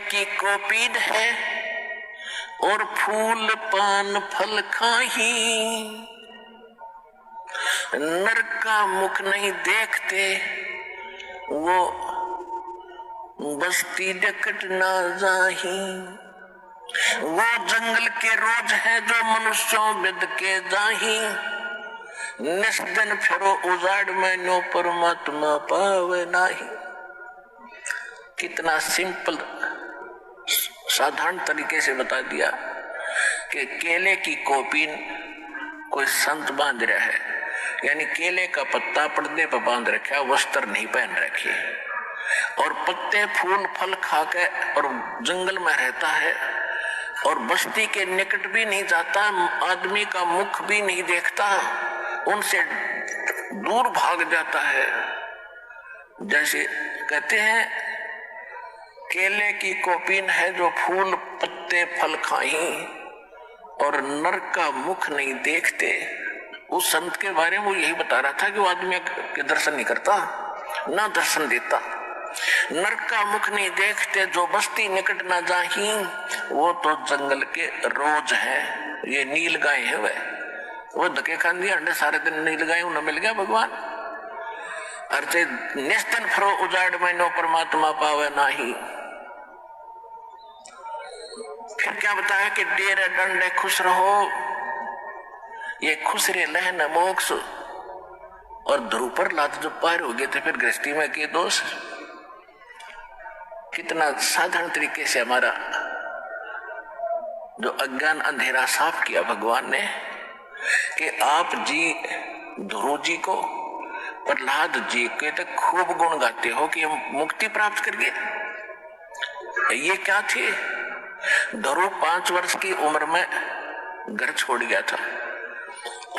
की कोपीन है और फूल पान फल खाही, नर का मुख नहीं देखते वो बस्ती डकट ना जाही। वो जंगल के रोज है जो मनुष्यों बिद के जाही, निस्दिन फिरो उजाड़ में नो परमात्मा पावे नाही। कितना सिंपल साधारण तरीके से बता दिया कि केले की कोपीन कोई संत बांध रहा है, यानी केले का पत्ता पर्दे पर बांध रखा, वस्त्र नहीं पहन रखे, और पत्ते फूल फल खाके और जंगल में रहता है और बस्ती के निकट भी नहीं जाता, आदमी का मुख भी नहीं देखता, उनसे दूर भाग जाता है। जैसे कहते हैं केले की कोपीन है जो फूल पत्ते फल खाई और नर का मुख नहीं देखते। उस संत के बारे में वो यही बता रहा था कि वो आदमी के दर्शन नहीं करता, ना दर्शन देता, नर का मुख नहीं देखते, जो बस्ती निकट ना जाही वो तो जंगल के रोज है। ये नील गाय है, वो धके खान दिया अंडे सारे दिन नील गाय उन्हें मिल गया भगवान। अर्थे निस्तन फरो उजाड़ में नो परमात्मा पावे नाही। फिर क्या बताया कि डेरे डंडे खुश रहो, ये खुश रे लहन मोक्ष। और ध्रुव पर लात जब पार हो गए थे फिर गृहस्थी में के दोष। कितना साधारण तरीके से हमारा जो अज्ञान अंधेरा साफ किया भगवान ने कि आप जी ध्रुव जी को प्रहलाद जी के तक खूब गुण गाते हो कि हम मुक्ति प्राप्त कर गए। ये क्या थे? ध्रुव 5 वर्ष की उम्र में घर छोड़ गया था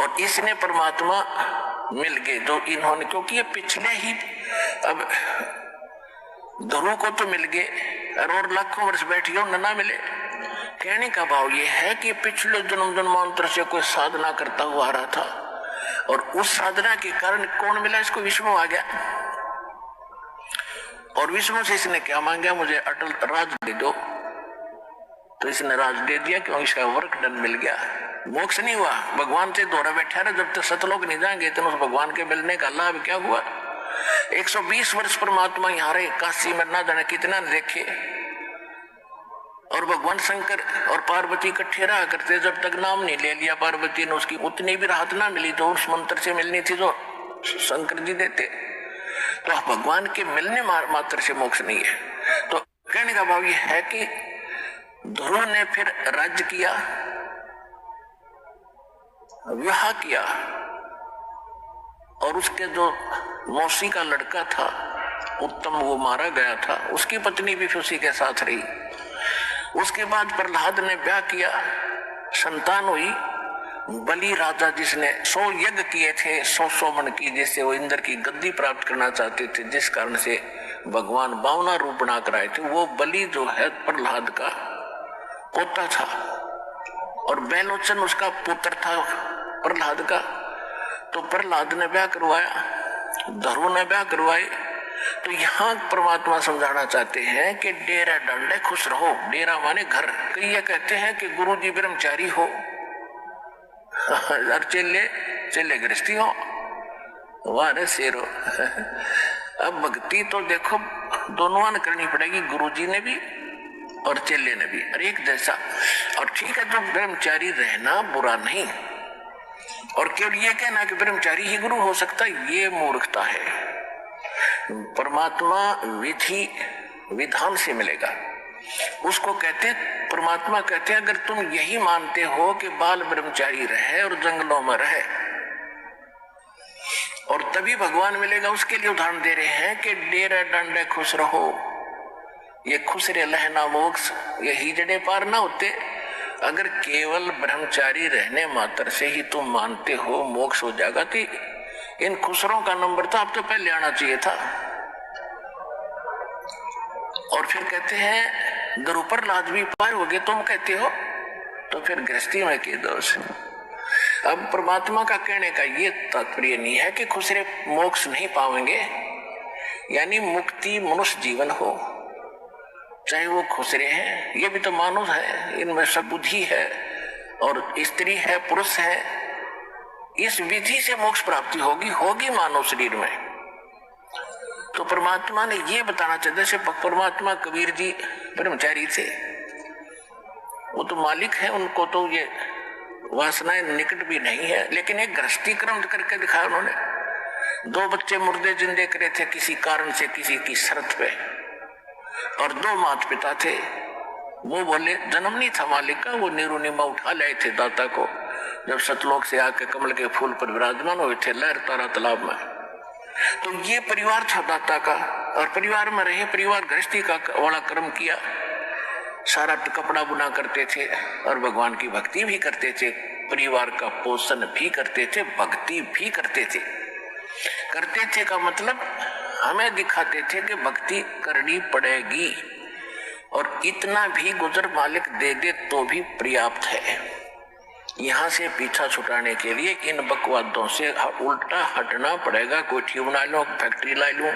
और इसने परमात्मा मिल गए जो इन्होंने, क्योंकि ये पिछले ही अब ध्रुव को तो मिल गए और लाखों वर्ष बैठे हो ना मिले। कहने का भाव ये है कि पिछले जन्म जन्मांतर से कोई साधना करता हुआ आ रहा था और उस साधना के कारण कौन मिला इसको? विष्णु आ गया और विष्णु से इसने क्या मांगा? मुझे अटल राज दे दो। तो इसने राज दे दिया क्योंकि इसका वर्क डन मिल गया। मोक्ष नहीं हुआ, भगवान से दोहरा बैठा रहा। जब तक सतलोक नहीं जाएंगे तो उस भगवान के मिलने का लाभ क्या हुआ? 120 वर्ष परमात्मा यहाँ रहे, काशी में ना जाने कितना देखे, और भगवान शंकर और पार्वती इकट्ठे रहा करते। जब तक नाम नहीं ले लिया पार्वती ने, उसकी उतनी भी राहत ना मिली जो उस मंत्र से मिलनी थी जो शंकर जी देते। तो भगवान के मिलने मात्र से मोक्ष नहीं है। तो कहने का भाव यह है कि ध्रुव ने फिर राज्य किया, विवाह किया, और उसके जो मौसी का लड़का था उत्तम वो मारा गया था, उसकी पत्नी भी उसी के साथ रही। उसके बाद प्रहलाद ने ब्याह किया, संतान हुई। बलि राजा जिसने 100 यज्ञ किए थे 100 मन की, जिससे वो इंद्र की गद्दी प्राप्त करना चाहते थे, जिस कारण से भगवान 52 रूप बना कर आए थे, वो बलि जो है प्रहलाद का पोता था और बैलोचन उसका पुत्र था प्रहलाद का। तो प्रहलाद ने ब्याह करवाया, ध्रुव ने ब्याह करवाए। तो यहाँ परमात्मा समझाना चाहते हैं कि डेरा डंडे खुश रहो। डेरा माने घर। कई ये कहते हैं कि गुरु जी ब्रह्मचारी हो और चेले गृहस्थी हो, वारे शेरो। अब भक्ति तो देखो दोनों ने करनी पड़ेगी, गुरु जी ने भी और चेले ने भी, और एक जैसा। और ठीक है, तो ब्रह्मचारी रहना बुरा नहीं, और केवल ये कहना कि ब्रह्मचारी ही गुरु हो सकता है, ये मूर्खता है। परमात्मा विधि विधान से मिलेगा, उसको कहते परमात्मा कहते हैं अगर तुम यही मानते हो कि बाल ब्रह्मचारी रहे और जंगलों में रहे और तभी भगवान मिलेगा, उसके लिए उदाहरण दे रहे हैं कि डेरे डंडे खुश रहो। ये खुश रे लहना मोक्ष, ये हिजड़े पार ना होते। अगर केवल ब्रह्मचारी रहने मात्र से ही तुम मानते हो मोक्ष हो जाएगा, तो इन खुसरों का नंबर तो अब तो पहले आना चाहिए था। और फिर कहते हैं ध्रुव प्रहलाद भी पार हो गए, तुम कहते हो, तो फिर गृहस्थी में के दोष। अब परमात्मा का कहने का ये तात्पर्य नहीं है कि खुसरे मोक्ष नहीं पाएंगे, यानी मुक्ति मनुष्य जीवन हो, चाहे वो खुसरे हैं, ये भी तो मानव है, इनमें सब बुद्धि है और स्त्री है पुरुष है। इस विधि से मोक्ष प्राप्ति होगी मानव शरीर में। तो परमात्मा ने ये बताना चाहते, जैसे परमात्मा कबीर जी ब्रह्मचारी थे, वो तो मालिक है, उनको तो ये वासनाएं निकट भी नहीं है, लेकिन एक गृहस्थी क्रम करके दिखाया उन्होंने। 2 बच्चे मुर्दे जिंदे करे थे किसी कारण से, किसी की शर्त पे, और 2 माता पिता थे। वो बोले जन्म नहीं था मालिक का, वो नीरुनिमा उठा लाए थे दाता को, जब सतलोक से आके कमल के फूल पर विराजमान हुए थे लहर तारा तालाब में। तो ये परिवार था दाता का, और परिवार में रहे, परिवार गृहस्थी का वाला कर्म किया, सारा कपड़ा बुना करते थे और भगवान की भक्ति भी करते थे, परिवार का पोषण भी करते थे, भक्ति भी करते थे। करते थे का मतलब हमें दिखाते थे कि भक्ति करनी पड़ेगी, और इतना भी गुजर मालिक दे दे तो भी पर्याप्त है। यहाँ से पीछा छुटाने के लिए इन बकवादों से उल्टा हटना पड़ेगा। कोई ट्यूब बना लूं, फैक्ट्री ला लूं,